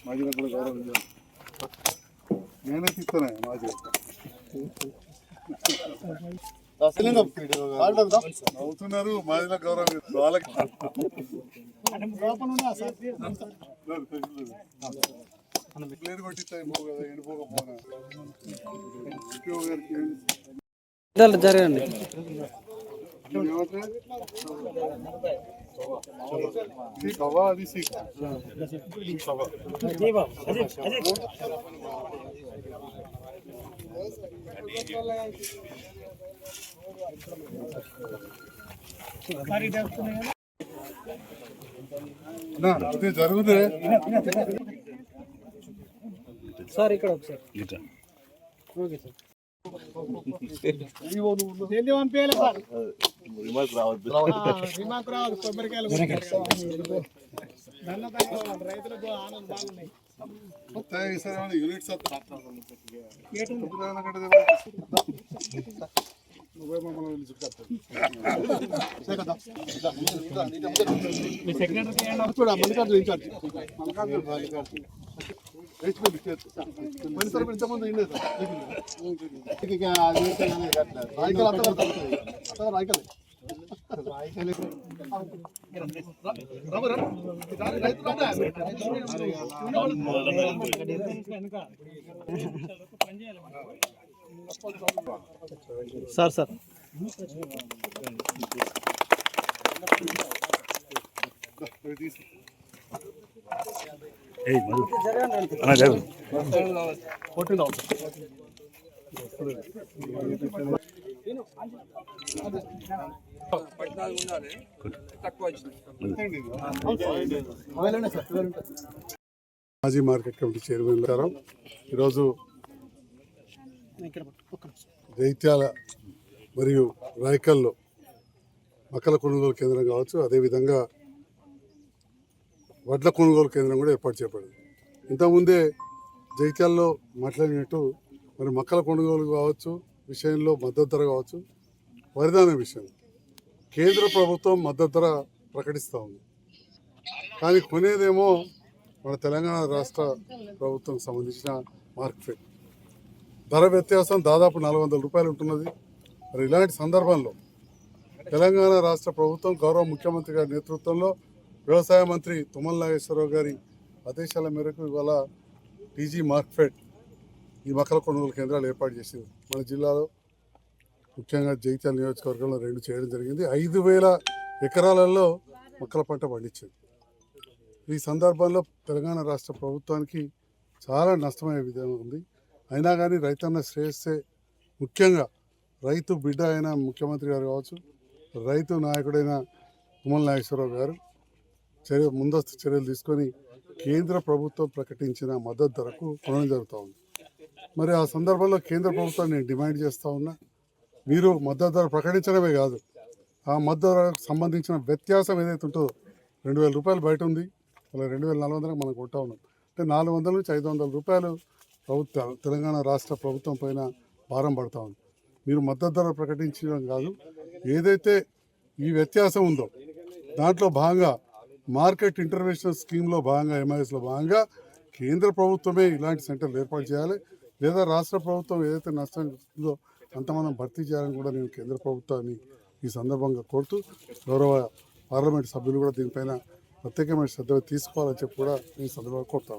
మాజీ కూడా గౌరవం నేనే తీస్తానే మాజీ అవుతున్నారు మాదిలో గౌరవం వాళ్ళకి ప్లేట్ కొట్టిస్తాయి కదా ఎండిపోకపోనా జరగండి అది అదే జరుగుతుంది సార్ ఇక్కడ ఒకసారి okay sir units sir sir మాజీ మార్కెట్ కమిటీ చైర్మన్ గారు ఈరోజు జైత్యాల మరియు రాయకల్లో మొక్కల కొనుగోలు కేంద్రం కావచ్చు, అదేవిధంగా వడ్ల కొనుగోలు కేంద్రం కూడా ఏర్పాటు చేయబడింది. ఇంతకుముందే జైత్యాల్లో మాట్లాడినట్టు మరి మొక్కల కొనుగోలు కావచ్చు విషయంలో మద్దతు ధర కావచ్చు, వరిధాన్యం విషయం కేంద్ర ప్రభుత్వం మద్దతు ధర ప్రకటిస్తూ ఉంది. కానీ కొనేదేమో మన తెలంగాణ రాష్ట్ర ప్రభుత్వం సంబంధించిన మార్కెట్ ధర వ్యత్యాసం దాదాపు 400 రూపాయలు ఉంటున్నది. మరి ఇలాంటి సందర్భంలో తెలంగాణ రాష్ట్ర ప్రభుత్వం గౌరవ ముఖ్యమంత్రి గారి నేతృత్వంలో వ్యవసాయ మంత్రి తుమ్మల నాగేశ్వరరావు గారి ఆదేశాల మేరకు ఇవాళ టీజీ మార్కెట్ ఈ మొక్కల కొనుగోలు కేంద్రాలు ఏర్పాటు చేసింది. మన జిల్లాలో ముఖ్యంగా జగిత్యాల నియోజకవర్గంలో 2 చేయడం జరిగింది. 5,000 ఎకరాలలో మొక్కల పంట పండించింది. ఈ సందర్భంలో తెలంగాణ రాష్ట్ర ప్రభుత్వానికి చాలా నష్టమయ్యే విధంగా ఉంది. అయినా కానీ రైతన్న శ్రేయస్సే ముఖ్యంగా రైతు బిడ్డ అయిన ముఖ్యమంత్రి గారు కావచ్చు, రైతు నాయకుడైన తుమ్మల నాగేశ్వరరావు గారు ముందస్తు చర్యలు తీసుకొని కేంద్ర ప్రభుత్వం ప్రకటించిన మద్దతు ధరకు కొనడం జరుగుతూ ఉంది. మరి ఆ సందర్భంలో కేంద్ర ప్రభుత్వాన్ని నేను డిమాండ్ చేస్తూ ఉన్నా, మీరు మద్దతు ధర ప్రకటించడమే కాదు, ఆ మద్దతు ధరకు సంబంధించిన వ్యత్యాసం ఏదైతే ఉంటుందో 2,000 రూపాయలు బయట ఉంది, అలా 2,400 మనం కొంటా ఉన్నాం. అంటే 400 నుంచి 500 రూపాయలు తెలంగాణ రాష్ట్ర ప్రభుత్వం పైన భారం పడతా ఉంది. మీరు మద్దతు ధర ప్రకటించడం కాదు, ఏదైతే ఈ వ్యత్యాసం ఉందో దాంట్లో భాగంగా మార్కెట్ ఇంటర్వెన్షన్ స్కీమ్లో భాగంగా ఎంఐఎస్లో భాగంగా కేంద్ర ప్రభుత్వమే ఇలాంటి సెంటర్లు ఏర్పాటు చేయాలి, లేదా రాష్ట్ర ప్రభుత్వం ఏదైతే నష్టం ఉందో అంత మనం భర్తీ చేయాలని కూడా నేను కేంద్ర ప్రభుత్వాన్ని ఈ సందర్భంగా కోరుతూ గౌరవ పార్లమెంట్ సభ్యులు కూడా దీనిపైన ప్రత్యేకమైన శ్రద్ధ తీసుకోవాలని చెప్పి కూడా ఈ సందర్భంగా కోరుతాను.